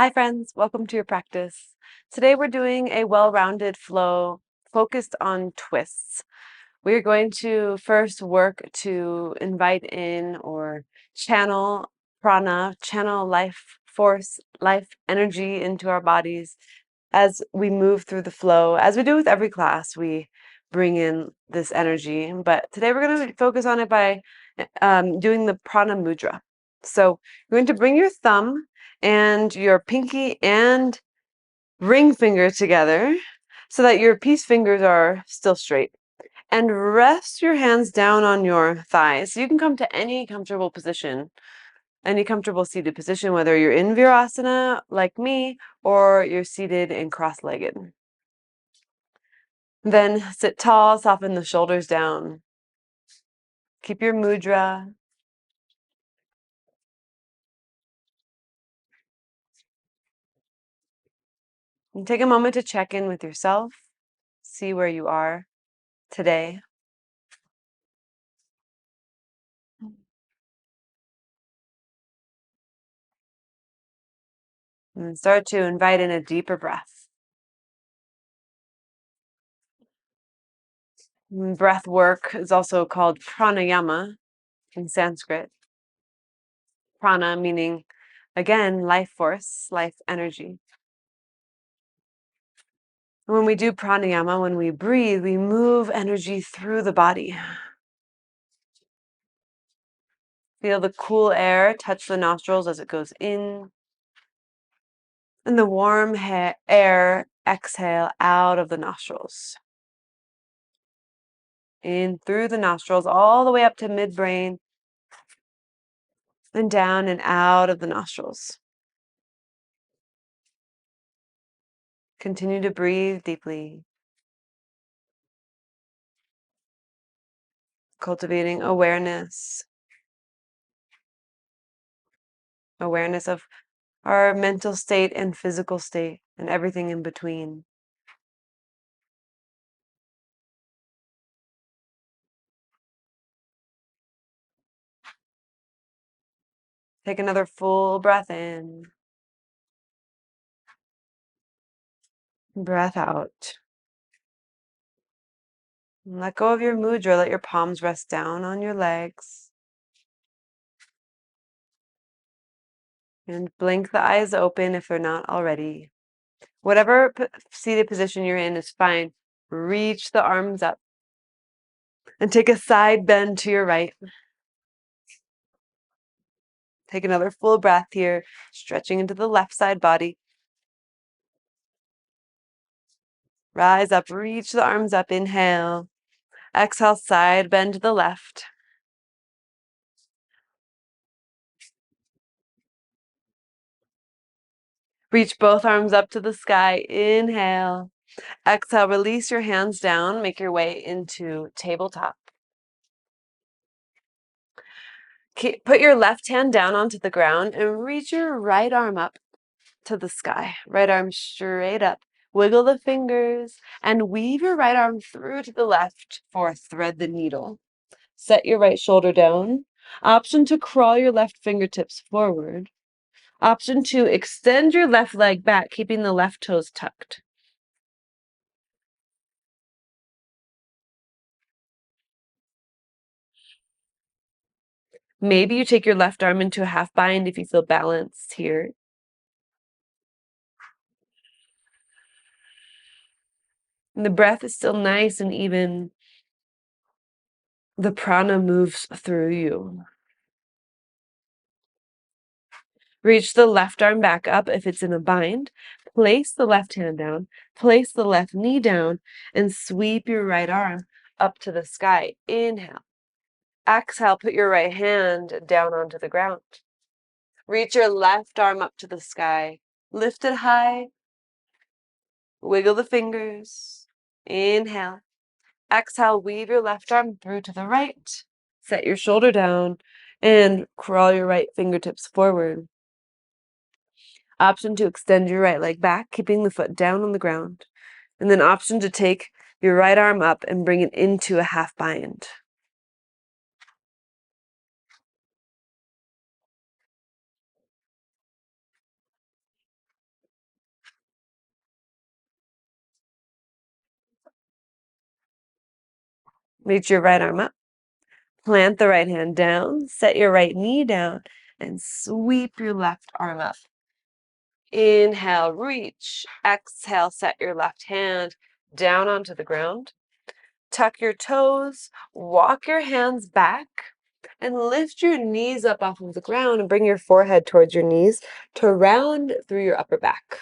Hi friends, welcome to your practice. Today we're doing a well-rounded flow focused on twists. We're going to first work to invite in or channel prana, channel life force, life energy into our bodies as we move through the flow. As we do with every class, we bring in this energy, but today we're going to focus on it by doing the prana mudra. So you're going to bring your thumb and your pinky and ring finger together so that your peace fingers are still straight. And rest your hands down on your thighs. You can come to any comfortable position, any comfortable seated position, whether you're in Virasana like me or you're seated and cross-legged. Then sit tall, soften the shoulders down. Keep your mudra. And take a moment to check in with yourself, see where you are today. And start to invite in a deeper breath. Breath work is also called pranayama in Sanskrit. Prana meaning, again, life force, life energy. When we do pranayama, when we breathe, we move energy through the body. Feel the cool air touch the nostrils as it goes in, and the warm air exhale out of the nostrils. In through the nostrils, all the way up to midbrain, and down and out of the nostrils. Continue to breathe deeply, cultivating awareness of our mental state and physical state and everything in between. Take another full breath in, breath out. Let go of your mudra, let your palms rest down on your legs. And blink the eyes open if they're not already. Whatever seated position you're in is fine. Reach the arms up and take a side bend to your right. Take another full breath here, stretching into the left side body. Rise up, reach the arms up, inhale. Exhale, side bend to the left. Reach both arms up to the sky, inhale. Exhale, release your hands down, make your way into tabletop. Put your left hand down onto the ground and reach your right arm up to the sky. Right arm straight up. Wiggle the fingers and weave your right arm through to the left for thread the needle. Set your right shoulder down. Option to crawl your left fingertips forward. Option 2, extend your left leg back, keeping the left toes tucked. Maybe you take your left arm into a half bind if you feel balanced here. And the breath is still nice and even. The prana moves through you. Reach the left arm back up if it's in a bind. Place the left hand down. Place the left knee down and sweep your right arm up to the sky. Inhale. Exhale, put your right hand down onto the ground. Reach your left arm up to the sky. Lift it high. Wiggle the fingers. Inhale. Exhale, weave your left arm through to the right. Set your shoulder down and crawl your right fingertips forward. Option to extend your right leg back, keeping the foot down on the ground. And then option to take your right arm up and bring it into a half bind. Reach your right arm up. Plant the right hand down. Set your right knee down and sweep your left arm up. Inhale, reach. Exhale, set your left hand down onto the ground. Tuck your toes, walk your hands back, and lift your knees up off of the ground and bring your forehead towards your knees to round through your upper back.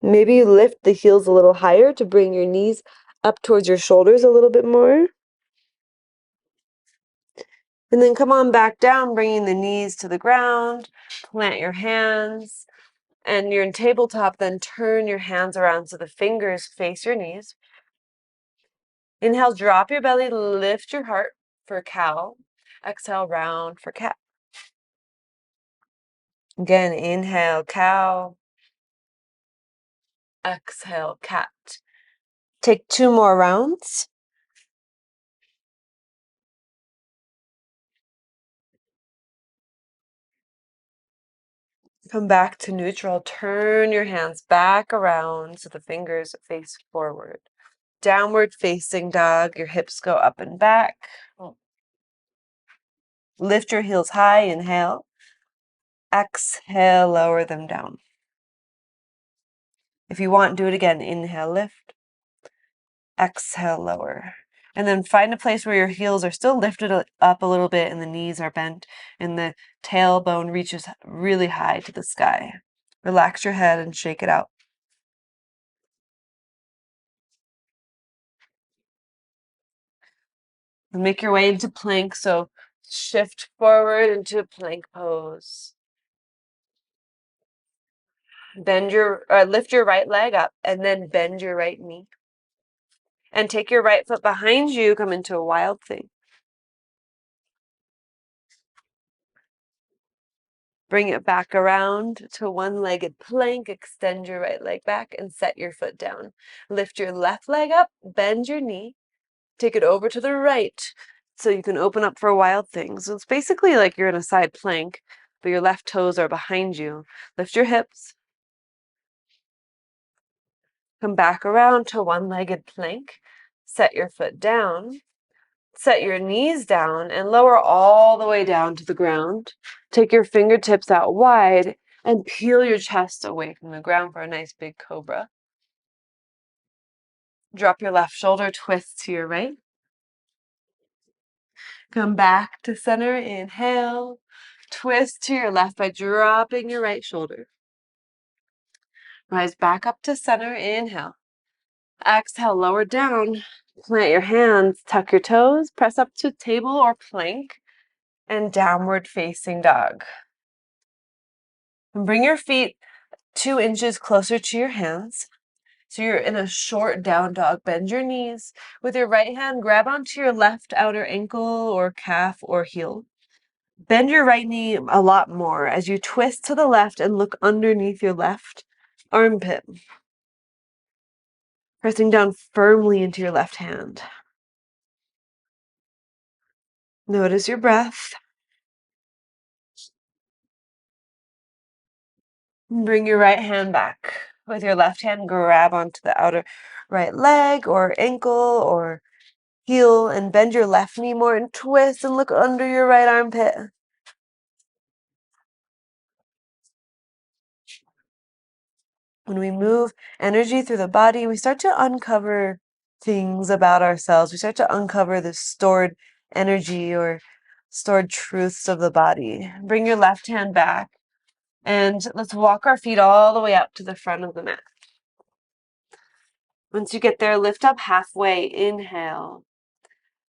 Maybe you lift the heels a little higher to bring your knees up towards your shoulders a little bit more. And then come on back down, bringing the knees to the ground. Plant your hands. And you're in tabletop, then turn your hands around so the fingers face your knees. Inhale, drop your belly, lift your heart for cow. Exhale, round for cat. Again, inhale, cow. Exhale, cat. Take 2 more rounds. Come back to neutral. Turn your hands back around so the fingers face forward. Downward facing dog. Your hips go up and back. Lift your heels high. Inhale. Exhale, lower them down. If you want, do it again. Inhale, lift. Exhale, lower. And then find a place where your heels are still lifted up a little bit and the knees are bent and the tailbone reaches really high to the sky. Relax your head and shake it out. And make your way into plank. So shift forward into plank pose. Lift your right leg up and then bend your right knee. And take your right foot behind you, come into a wild thing. Bring it back around to one-legged plank. Extend your right leg back and set your foot down. Lift your left leg up, bend your knee, take it over to the right so you can open up for a wild thing. So it's basically like you're in a side plank, but your left toes are behind you. Lift your hips. Come back around to one-legged plank. Set your foot down. Set your knees down and lower all the way down to the ground. Take your fingertips out wide and peel your chest away from the ground for a nice big cobra. Drop your left shoulder, twist to your right. Come back to center, inhale. Twist to your left by dropping your right shoulder. Rise back up to center, inhale. Exhale, lower down. Plant your hands, tuck your toes, press up to table or plank, and downward facing dog. And bring your feet 2 inches closer to your hands. So you're in a short down dog. Bend your knees. With your right hand, grab onto your left outer ankle or calf or heel. Bend your right knee a lot more as you twist to the left and look underneath your left armpit. Pressing down firmly into your left hand. Notice your breath. Bring your right hand back. With your left hand, grab onto the outer right leg or ankle or heel and bend your left knee more and twist and look under your right armpit. When we move energy through the body, we start to uncover things about ourselves. We start to uncover the stored energy or stored truths of the body. Bring your left hand back and let's walk our feet all the way up to the front of the mat. Once you get there, lift up halfway. Inhale.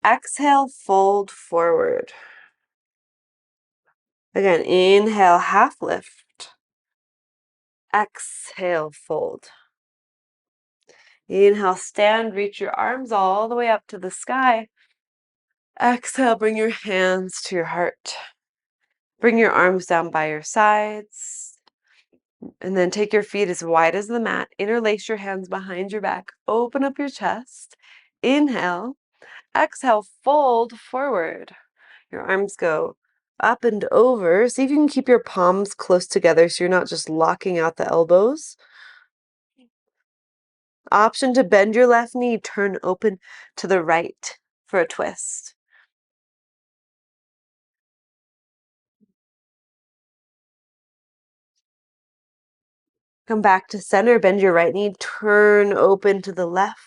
Exhale, fold forward. Again, inhale, half lift. Exhale, fold. Inhale, stand, reach your arms all the way up to the sky. Exhale, bring your hands to your heart. Bring your arms down by your sides. And then take your feet as wide as the mat. Interlace your hands behind your back. Open up your chest. Inhale. Exhale, fold forward. Your arms go up and over. See if you can keep your palms close together so you're not just locking out the elbows. Option to bend your left knee, turn open to the right for a twist. Come back to center, bend your right knee, turn open to the left.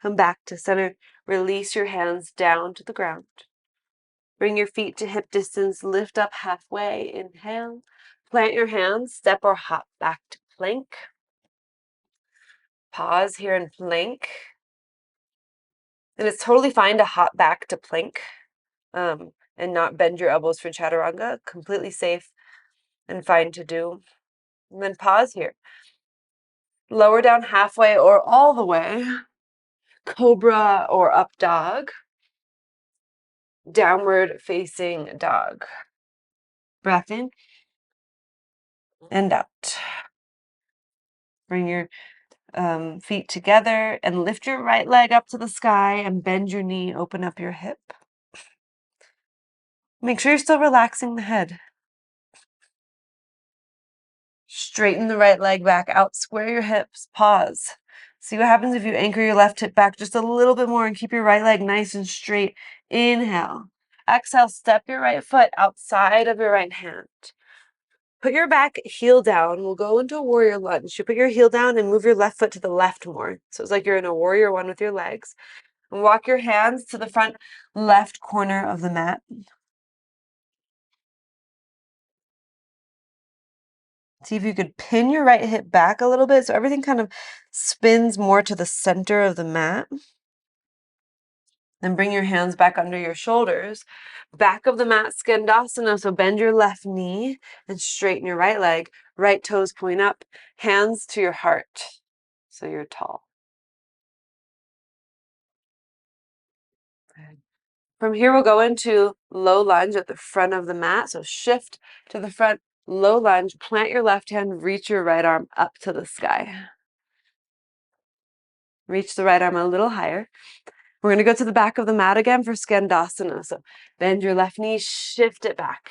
Come back to center, release your hands down to the ground. Bring your feet to hip distance, lift up halfway, inhale. Plant your hands, step or hop back to plank. Pause here in plank. And it's totally fine to hop back to plank and not bend your elbows for chaturanga. Completely safe and fine to do. And then pause here. Lower down halfway or all the way. Cobra or up dog. Downward facing dog. Breath in and out. Bring your feet together and lift your right leg up to the sky and bend your knee, open up your hip. Make sure you're still relaxing the head. Straighten the right leg back out, square your hips, pause. See what happens if you anchor your left hip back just a little bit more and keep your right leg nice and straight. Inhale. Exhale, step your right foot outside of your right hand. Put your back heel down. We'll go into a warrior lunge. You put your heel down and move your left foot to the left more. So it's like you're in a warrior one with your legs. And walk your hands to the front left corner of the mat. See if you could pin your right hip back a little bit so everything kind of spins more to the center of the mat. Then bring your hands back under your shoulders. Back of the mat, Skandasana. So bend your left knee and straighten your right leg. Right toes point up, hands to your heart. So you're tall. Good. From here, we'll go into low lunge at the front of the mat. So shift to the front, low lunge, plant your left hand, reach your right arm up to the sky. Reach the right arm a little higher. We're going to go to the back of the mat again for Skandasana. So bend your left knee, shift it back.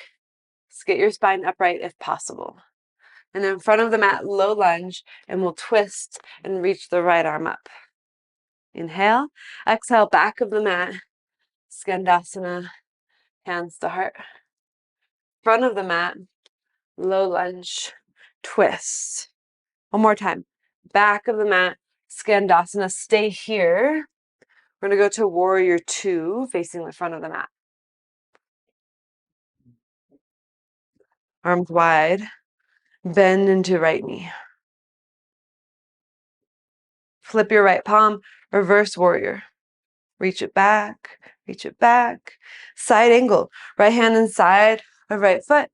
Get your spine upright if possible. And then in front of the mat, low lunge, and we'll twist and reach the right arm up. Inhale, exhale, back of the mat, Skandasana, hands to heart. Front of the mat, low lunge, twist. One more time. Back of the mat, Skandasana, stay here. We're going to go to warrior two, facing the front of the mat. Arms wide, bend into right knee. Flip your right palm, reverse warrior. Reach it back, reach it back. Side angle, right hand inside of right foot,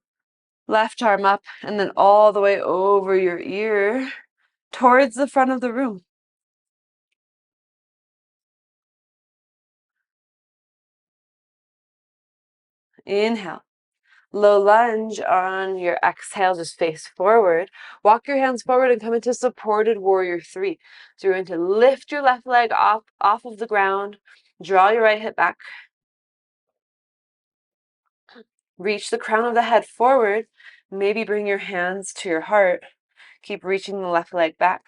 left arm up, and then all the way over your ear towards the front of the room. Inhale. Low lunge on your exhale, just face forward. Walk your hands forward and come into supported warrior three. So you're going to lift your left leg off of the ground, draw your right hip back, reach the crown of the head forward, maybe bring your hands to your heart. Keep reaching the left leg back.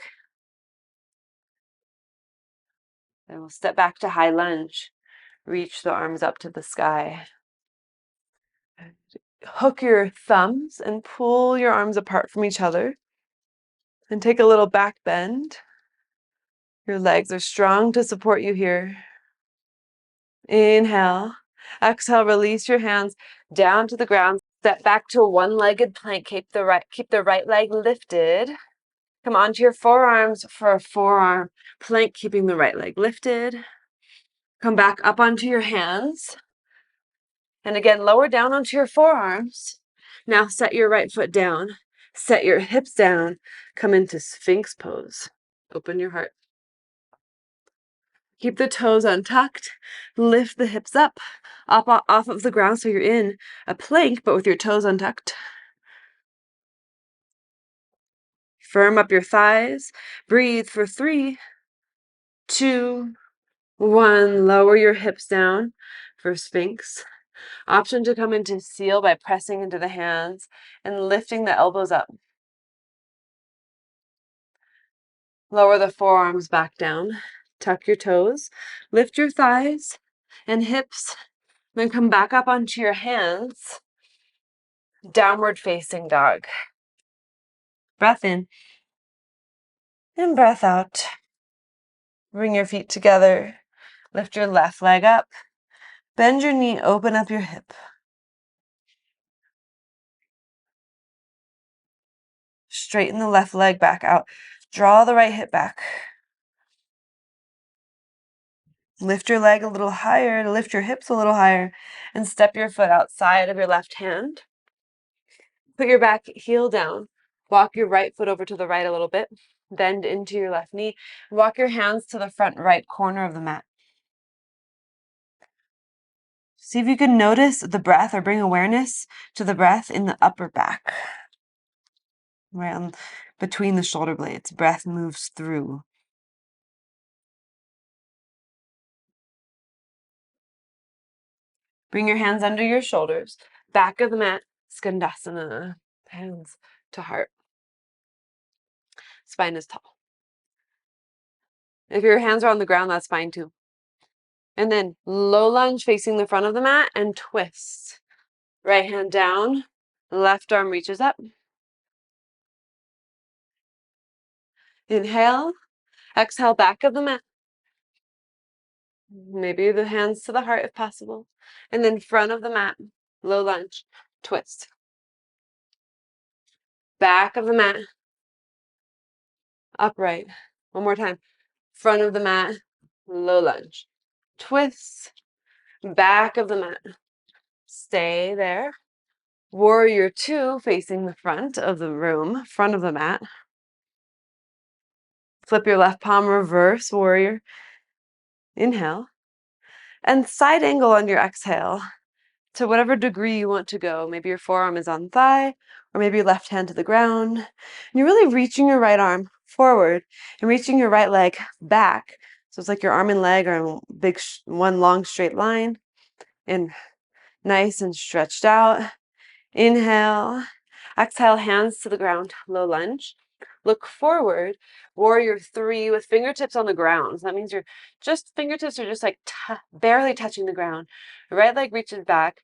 Then we'll step back to high lunge. Reach the arms up to the sky. Hook your thumbs and pull your arms apart from each other. And take a little back bend. Your legs are strong to support you here. Inhale. Exhale, release your hands down to the ground. Step back to a one-legged plank. Keep the right leg lifted. Come onto your forearms for a forearm plank, keeping the right leg lifted. Come back up onto your hands. And again, lower down onto your forearms. Now set your right foot down. Set your hips down. Come into Sphinx pose. Open your heart. Keep the toes untucked. Lift the hips up off of the ground so you're in a plank, but with your toes untucked. Firm up your thighs. Breathe for 3, 2, 1, lower your hips down for Sphinx. Option to come into seal by pressing into the hands and lifting the elbows up. Lower the forearms back down. Tuck your toes. Lift your thighs and hips. Then come back up onto your hands. Downward facing dog. Breath in and breath out. Bring your feet together. Lift your left leg up. Bend your knee, open up your hip. Straighten the left leg back out. Draw the right hip back. Lift your leg a little higher, lift your hips a little higher, and step your foot outside of your left hand. Put your back heel down. Walk your right foot over to the right a little bit. Bend into your left knee. Walk your hands to the front right corner of the mat. See if you can notice the breath or bring awareness to the breath in the upper back. Right on between the shoulder blades. Breath moves through. Bring your hands under your shoulders. Back of the mat. Skandasana. Hands to heart. Spine is tall. If your hands are on the ground, that's fine too. And then low lunge facing the front of the mat and twist. Right hand down, left arm reaches up. Inhale, exhale, back of the mat. Maybe the hands to the heart if possible. And then front of the mat, low lunge, twist. Back of the mat, upright. One more time. Front of the mat, low lunge, twist. Back of the mat. Stay there. Warrior 2 facing the front of the room, front of the mat. Flip your left palm, reverse warrior. Inhale. And side angle on your exhale to whatever degree you want to go. Maybe your forearm is on thigh, or maybe your left hand to the ground. And you're really reaching your right arm forward and reaching your right leg back. So it's like your arm and leg are in one long straight line and nice and stretched out. Inhale. Exhale, hands to the ground, low lunge. Look forward, warrior 3 with fingertips on the ground. So that means fingertips are just like barely touching the ground. Right leg reaches back.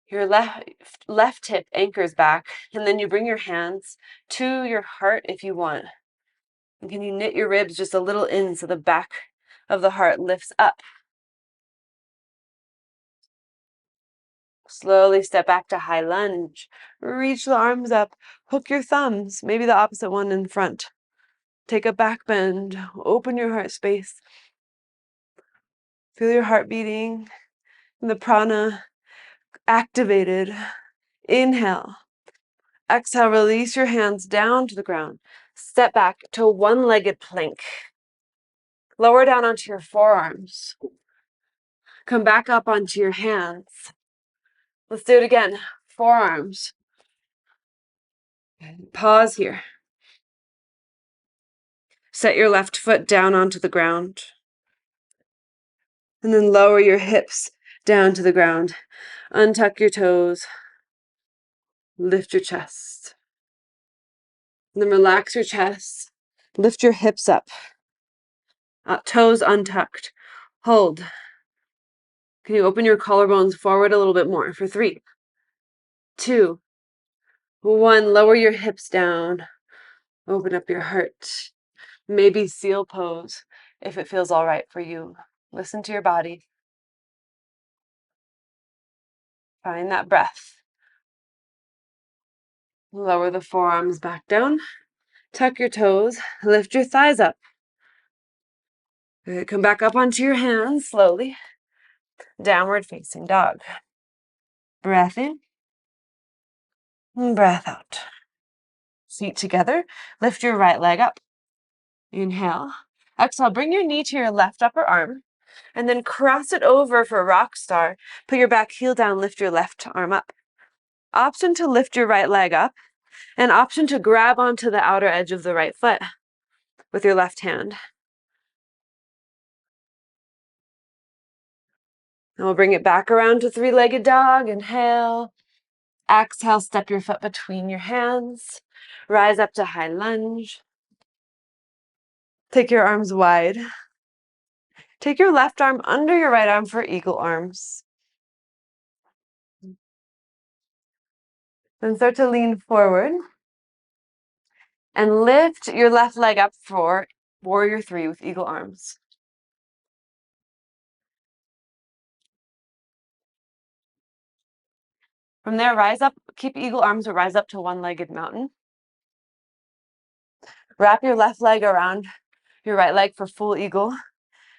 Your left hip anchors back. And then you bring your hands to your heart if you want. And can you knit your ribs just a little in so the back of the heart lifts up? Slowly step back to high lunge. Reach the arms up. Hook your thumbs, maybe the opposite one in front. Take a back bend. Open your heart space. Feel your heart beating. And the prana activated. Inhale. Exhale, release your hands down to the ground. Step back to one-legged plank. Lower down onto your forearms. Come back up onto your hands. Let's do it again. Forearms. Pause here. Set your left foot down onto the ground. And then lower your hips down to the ground. Untuck your toes. Lift your chest. And then relax your chest. Lift your hips up. Toes untucked. Hold. Can you open your collarbones forward a little bit more for 3, 2, 1. Lower your hips down. Open up your heart. Maybe seal pose if it feels all right for you. Listen to your body. Find that breath. Lower the forearms back down. Tuck your toes. Lift your thighs up. Come back up onto your hands slowly. Downward facing dog. Breath in. And breath out. Feet together. Lift your right leg up. Inhale. Exhale. Bring your knee to your left upper arm. And then cross it over for rock star. Put your back heel down. Lift your left arm up. Option to lift your right leg up. And option to grab onto the outer edge of the right foot with your left hand. And we'll bring it back around to three-legged dog. Inhale. Exhale, step your foot between your hands. Rise up to high lunge. Take your arms wide. Take your left arm under your right arm for eagle arms. Then start to lean forward. And lift your left leg up for warrior three with eagle arms. From there, rise up, keep eagle arms, but rise up to one-legged mountain. Wrap your left leg around your right leg for full eagle.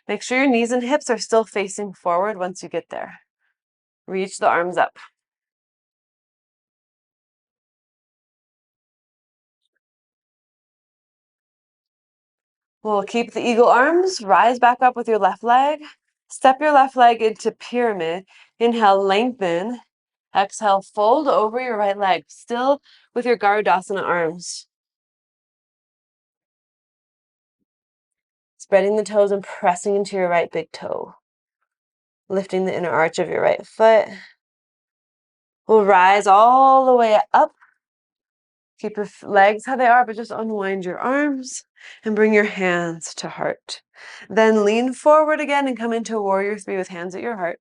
Make sure your knees and hips are still facing forward once you get there. Reach the arms up. We'll keep the eagle arms. Rise back up with your left leg. Step your left leg into pyramid. Inhale, lengthen. Exhale, fold over your right leg, still with your Garudasana arms. Spreading the toes and pressing into your right big toe. Lifting the inner arch of your right foot. We'll rise all the way up. Keep your legs how they are, but just unwind your arms and bring your hands to heart. Then lean forward again and come into warrior three with hands at your heart.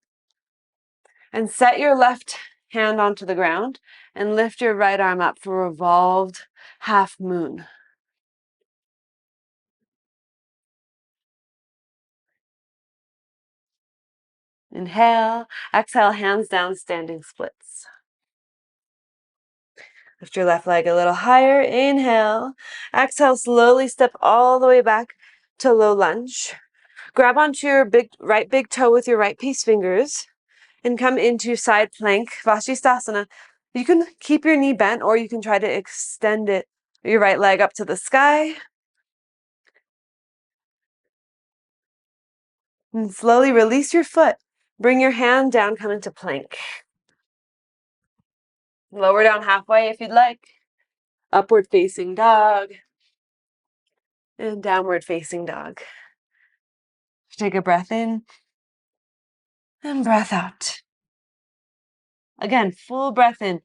And set your left hand onto the ground and lift your right arm up for revolved half moon. Inhale, exhale, hands down, standing splits. Lift your left leg a little higher. Inhale. Exhale, slowly step all the way back to low lunge. Grab onto your right big toe with your right peace fingers and come into side plank, Vashisthasana. You can keep your knee bent or you can try to extend it, your right leg up to the sky. And slowly release your foot. Bring your hand down, come into plank. Lower down halfway if you'd like. Upward facing dog. And downward facing dog. Take a breath in. And breath out. Again, full breath in.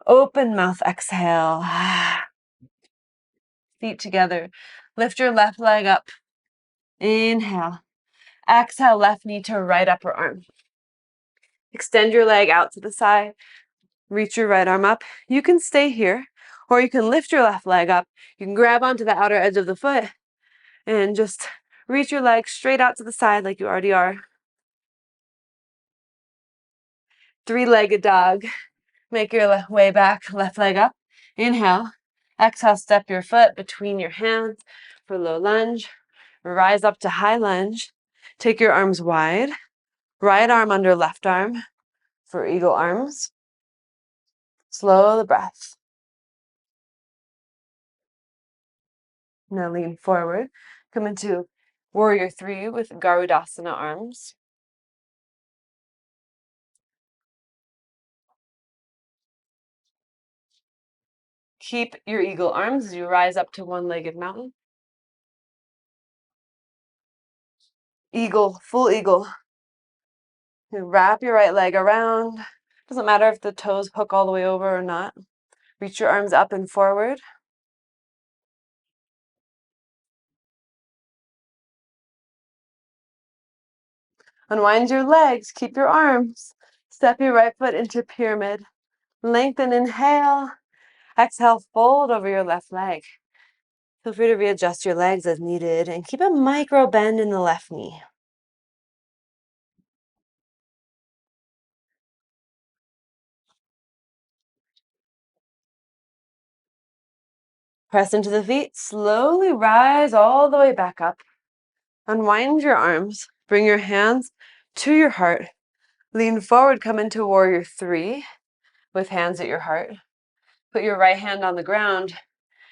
Open mouth, exhale. Feet together. Lift your left leg up. Inhale. Exhale, left knee to right upper arm. Extend your leg out to the side. Reach your right arm up. You can stay here, or you can lift your left leg up. You can grab onto the outer edge of the foot and just reach your leg straight out to the side like you already are. Three-legged dog. Make your way back, left leg up. Inhale. Exhale, step your foot between your hands for low lunge. Rise up to high lunge. Take your arms wide. Right arm under left arm for eagle arms. Slow the breath. Now lean forward. Come into warrior three with Garudasana arms. Keep your eagle arms as you rise up to one-legged mountain. Eagle, full eagle. You wrap your right leg around. Doesn't matter if the toes hook all the way over or not. Reach your arms up and forward. Unwind your legs. Keep your arms. Step your right foot into pyramid. Lengthen, inhale. Exhale, fold over your left leg. Feel free to readjust your legs as needed and keep a micro bend in the left knee. Press into the feet. Slowly rise all the way back up. Unwind your arms. Bring your hands to your heart. Lean forward, come into warrior three with hands at your heart. Put your right hand on the ground.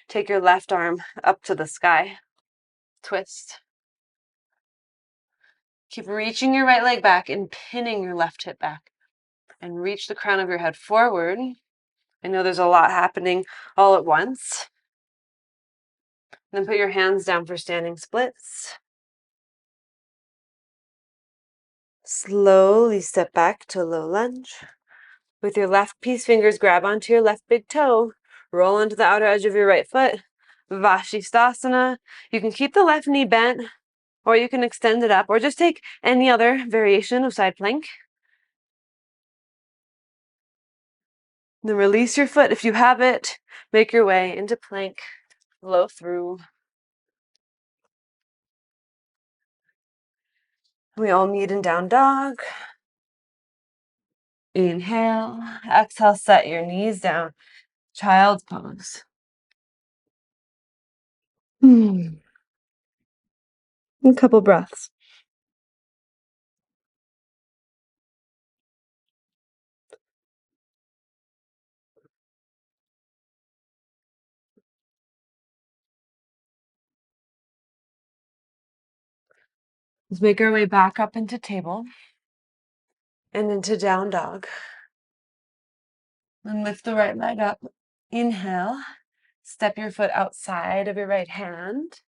Take your left arm up to the sky. Twist. Keep reaching your right leg back and pinning your left hip back. And reach the crown of your head forward. I know there's a lot happening all at once. Then put your hands down for standing splits. Slowly step back to low lunge. With your left peace fingers, grab onto your left big toe. Roll onto the outer edge of your right foot. Vashisthasana. You can keep the left knee bent, or you can extend it up, or just take any other variation of side plank. Then release your foot if you have it. Make your way into plank. Flow through. We all meet in down dog. Inhale. Exhale, set your knees down. Child's pose. A couple breaths. Let's make our way back up into table and into down dog. And lift the right leg up. Inhale. Step your foot outside of your right hand.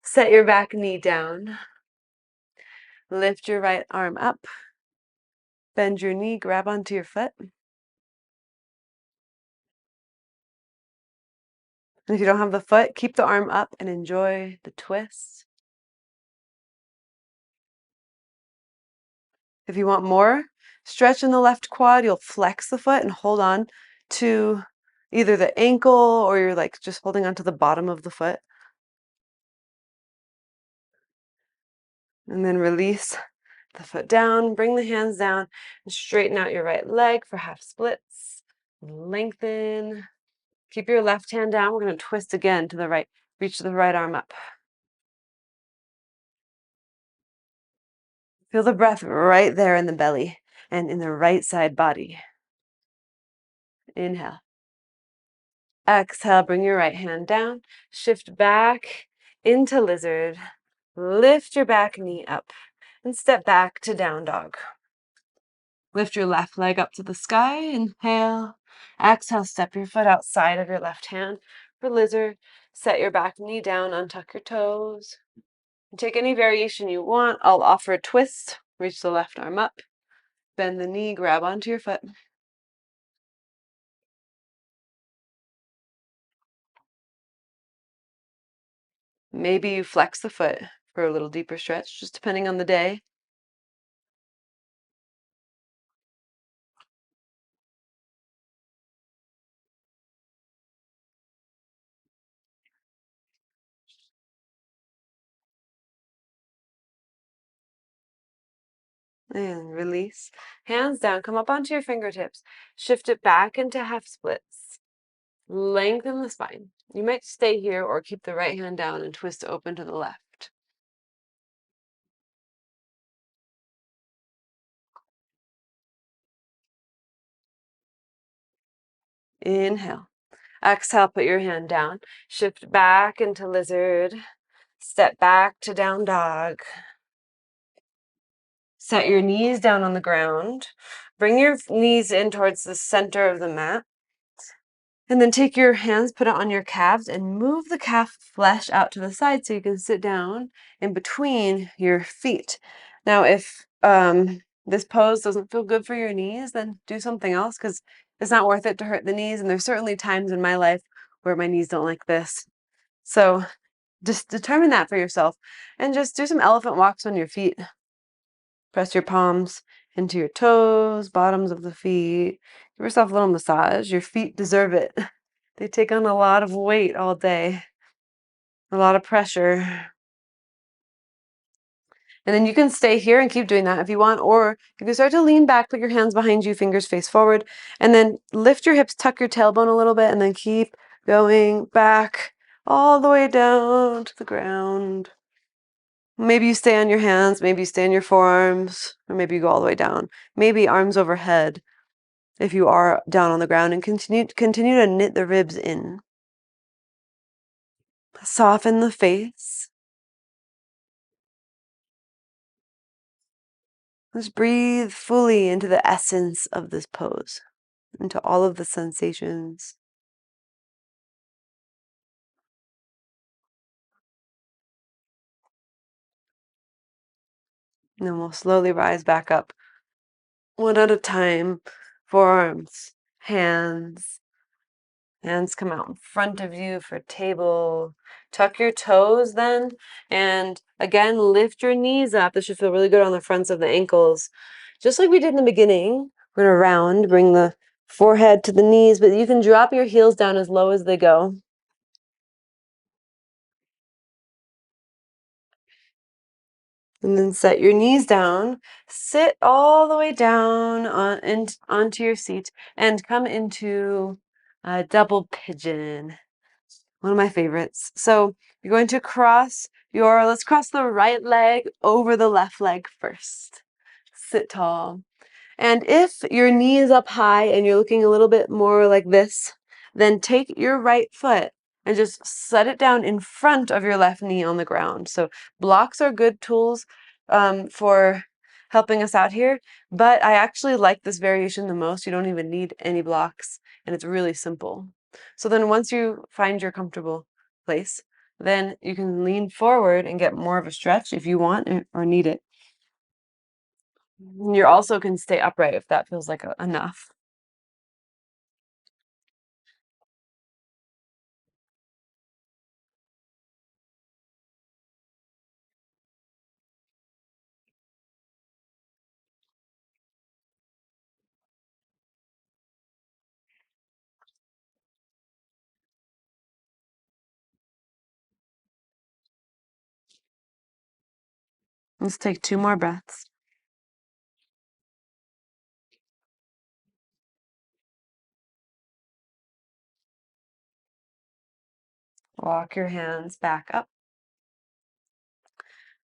Set your back knee down. Lift your right arm up. Bend your knee, grab onto your foot. And if you don't have the foot, keep the arm up and enjoy the twist. If you want more stretch in the left quad, you'll flex the foot and hold on to either the ankle or you're like just holding onto the bottom of the foot. And then release the foot down, bring the hands down, and straighten out your right leg for half splits. Lengthen. Keep your left hand down. We're going to twist again to the right. Reach the right arm up. Feel the breath right there in the belly and in the right side body. Inhale. Exhale, bring your right hand down. Shift back into lizard. Lift your back knee up and step back to down dog. Lift your left leg up to the sky. Inhale. Exhale, step your foot outside of your left hand for lizard. Set your back knee down, untuck your toes. Take any variation you want. I'll offer a twist. Reach the left arm up. Bend the knee, grab onto your foot. Maybe you flex the foot for a little deeper stretch, just depending on the day. And release. Hands down, come up onto your fingertips. Shift it back into half splits. Lengthen the spine. You might stay here or keep the right hand down and twist open to the left. Inhale. Exhale, put your hand down. Shift back into lizard. Step back to down dog. Set your knees down on the ground. Bring your knees in towards the center of the mat. And then take your hands, put it on your calves, and move the calf flesh out to the side so you can sit down in between your feet. Now, if this pose doesn't feel good for your knees, then do something else because it's not worth it to hurt the knees. And there's certainly times in my life where my knees don't like this. So just determine that for yourself and just do some elephant walks on your feet. Press your palms into your toes, bottoms of the feet. Give yourself a little massage. Your feet deserve it. They take on a lot of weight all day, a lot of pressure. And then you can stay here and keep doing that if you want, or you can start to lean back, put your hands behind you, fingers face forward, and then lift your hips, tuck your tailbone a little bit, and then keep going back all the way down to the ground. Maybe you stay on your hands, maybe you stay on your forearms, or maybe you go all the way down. Maybe arms overhead if you are down on the ground, and continue to knit the ribs in. Soften the face. Just breathe fully into the essence of this pose, into all of the sensations. And then we'll slowly rise back up. One at a time. Forearms, hands. Hands come out in front of you for table. Tuck your toes then. And again, lift your knees up. This should feel really good on the fronts of the ankles. Just like we did in the beginning, we're going to round, bring the forehead to the knees, but you can drop your heels down as low as they go. And then set your knees down. Sit all the way down onto your seat and come into a double pigeon. One of my favorites. So you're going to let's cross the right leg over the left leg first. Sit tall. And if your knee is up high and you're looking a little bit more like this, then take your right foot and just set it down in front of your left knee on the ground. So blocks are good tools for helping us out here, but I actually like this variation the most. You don't even need any blocks, and it's really simple. So then once you find your comfortable place, then you can lean forward and get more of a stretch if you want or need it. You also can stay upright if that feels like enough. Let's take 2 more breaths. Walk your hands back up.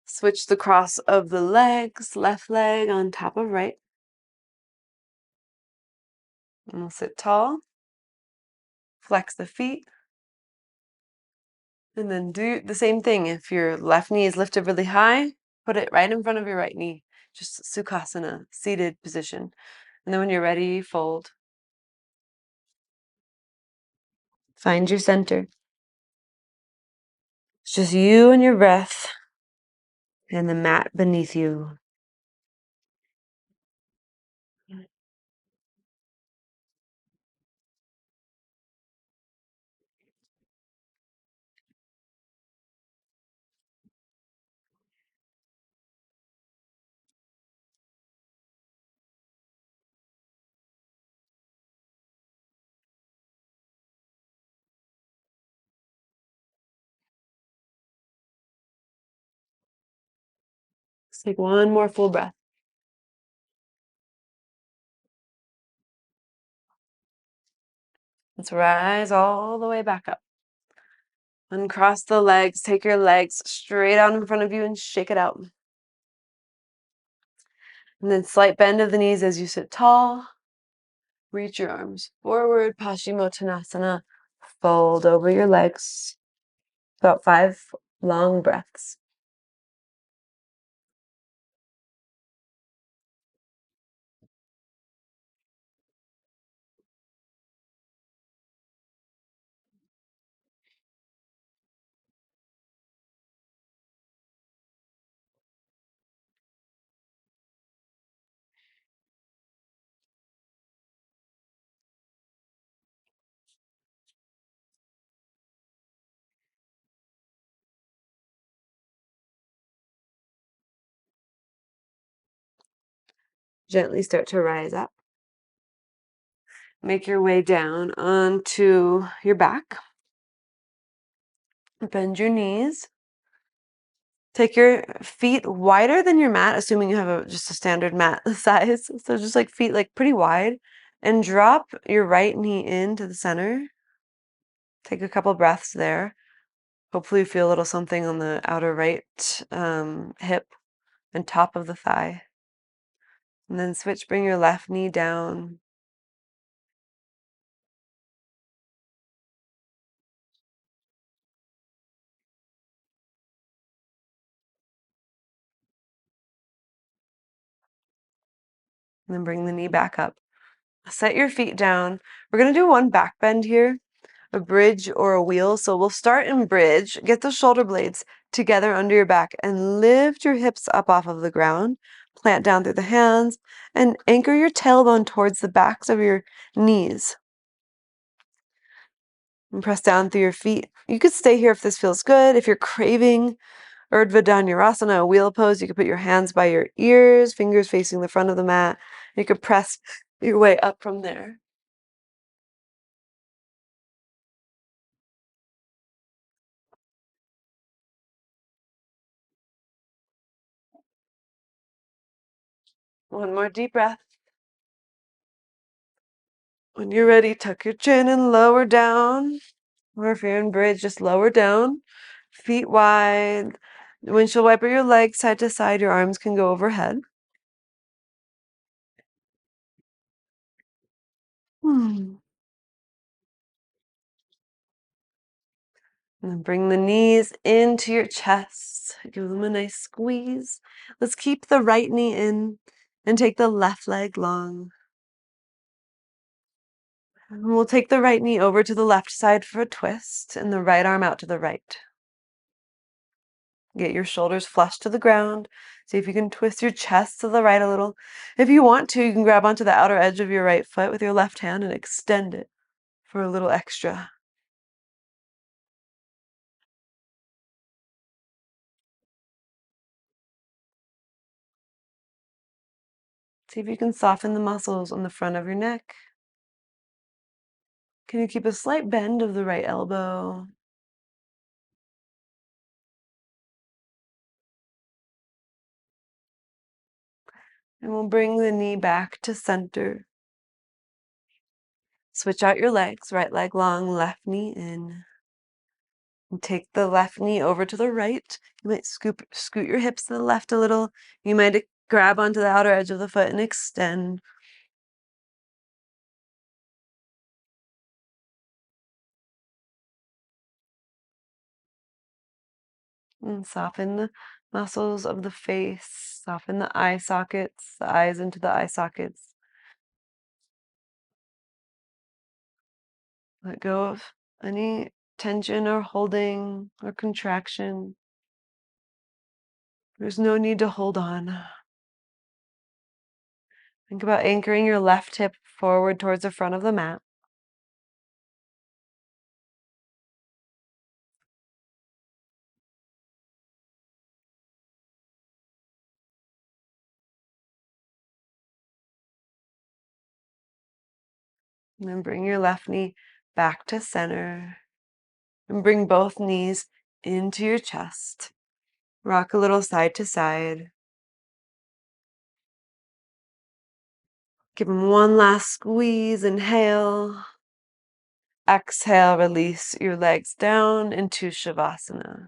Switch the cross of the legs, left leg on top of right. And we'll sit tall. Flex the feet. And then do the same thing. If your left knee is lifted really high, put it right in front of your right knee. Just Sukhasana, seated position. And then when you're ready, fold. Find your center. It's just you and your breath and the mat beneath you. Let's take one more full breath. Let's rise all the way back up. Uncross the legs. Take your legs straight out in front of you and shake it out. And then slight bend of the knees as you sit tall. Reach your arms forward. Paschimottanasana. Fold over your legs. About 5 long breaths. Gently start to rise up. Make your way down onto your back. Bend your knees. Take your feet wider than your mat, assuming you have just a standard mat size. So just like feet like pretty wide. And drop your right knee into the center. Take a couple breaths there. Hopefully you feel a little something on the outer right hip and top of the thigh. And then switch, bring your left knee down. And then bring the knee back up. Set your feet down. We're going to do one back bend here. a bridge or a wheel. So we'll start in bridge. Get the shoulder blades together under your back and lift your hips up off of the ground. Plant down through the hands and anchor your tailbone towards the backs of your knees. And press down through your feet. You could stay here if this feels good. If you're craving Urdhva Dhanurasana, a wheel pose, you could put your hands by your ears, fingers facing the front of the mat. You could press your way up from there. One more deep breath. When you're ready, tuck your chin and lower down. Or if you're in bridge, just lower down. Feet wide. Windshield wiper your legs side to side. Your arms can go overhead. And then bring the knees into your chest. Give them a nice squeeze. Let's keep the right knee in and take the left leg long. And we'll take the right knee over to the left side for a twist and the right arm out to the right. Get your shoulders flush to the ground. See if you can twist your chest to the right a little. If you want to, you can grab onto the outer edge of your right foot with your left hand and extend it for a little extra. See if you can soften the muscles on the front of your neck. Can you keep a slight bend of the right elbow? And we'll bring the knee back to center. Switch out your legs, right leg long, left knee in. And take the left knee over to the right. You might scoot your hips to the left a little. You might grab onto the outer edge of the foot and extend. And soften the muscles of the face. Soften the eye sockets, the eyes into the eye sockets. Let go of any tension or holding or contraction. There's no need to hold on. Think about anchoring your left hip forward towards the front of the mat. And then bring your left knee back to center. And bring both knees into your chest. Rock a little side to side. Give them one last squeeze. Inhale. Exhale, release your legs down into Shavasana.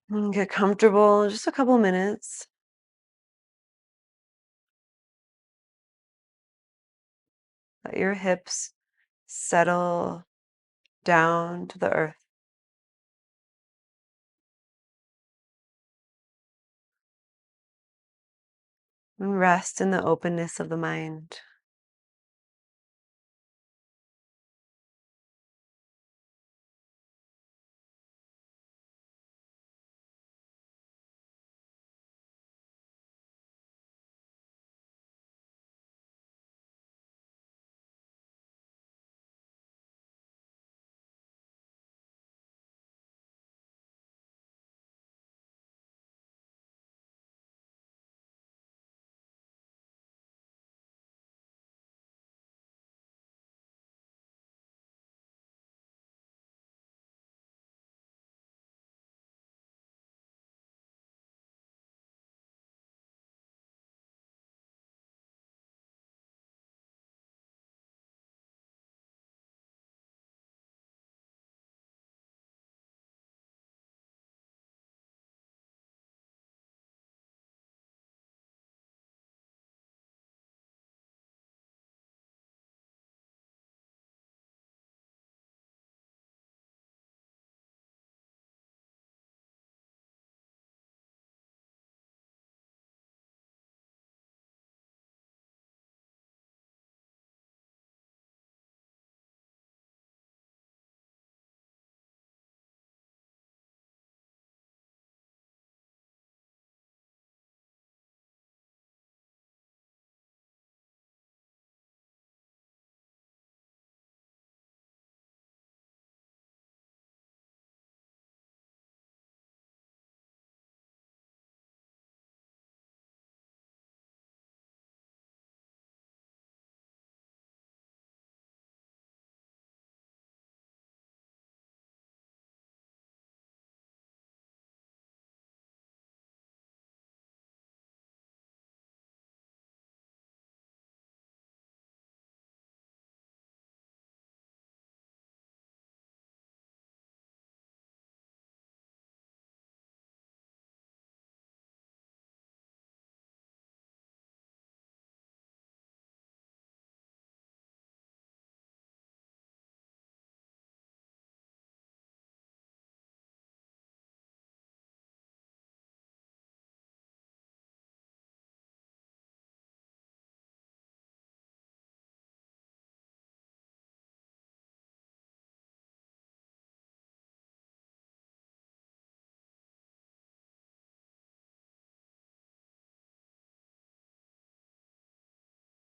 And get comfortable, just a couple minutes. Let your hips settle down to the earth. And rest in the openness of the mind.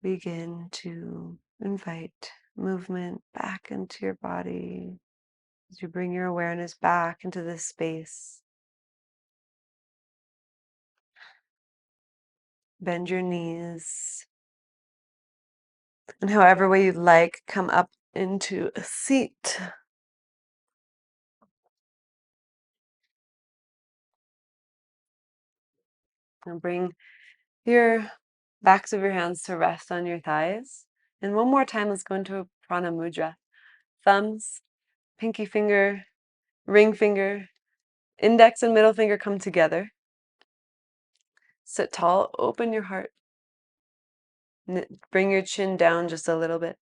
begin to invite movement back into your body as you bring your awareness back into this space. Bend your knees. And however way you'd like, come up into a seat. And bring your backs of your hands to rest on your thighs. And one more time, let's go into a prana mudra. Thumbs, pinky finger, ring finger, index and middle finger come together. Sit tall, open your heart. Bring your chin down just a little bit.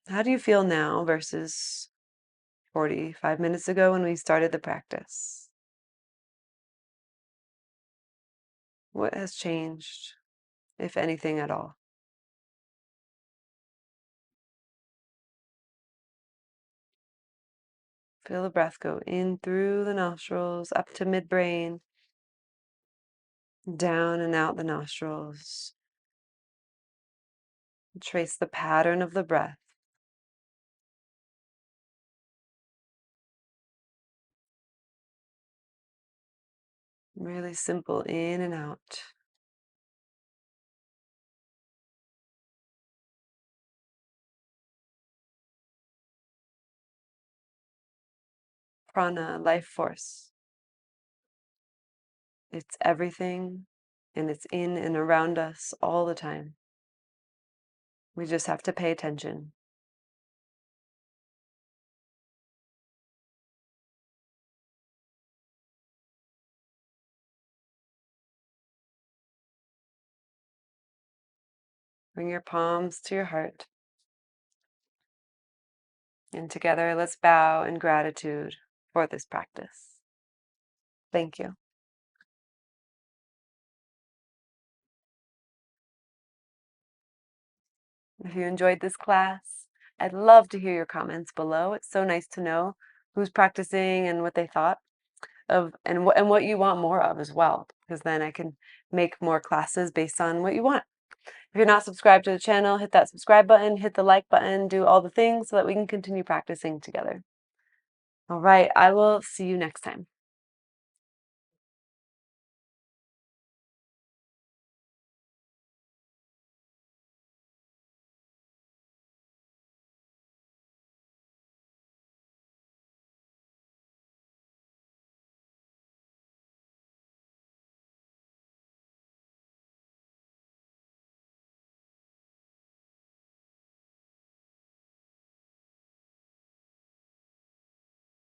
How do you feel now versus 45 minutes ago when we started the practice? What has changed, if anything at all? Feel the breath go in through the nostrils, up to midbrain, down and out the nostrils. Trace the pattern of the breath. Really simple, in and out. Prana, life force. It's everything, and it's in and around us all the time. We just have to pay attention. Bring your palms to your heart. And together, let's bow in gratitude for this practice. Thank you. If you enjoyed this class, I'd love to hear your comments below. It's so nice to know who's practicing and what they thought of, and what you want more of as well, because then I can make more classes based on what you want. If you're not subscribed to the channel, hit that subscribe button, hit the like button, do all the things so that we can continue practicing together. All right, I will see you next time.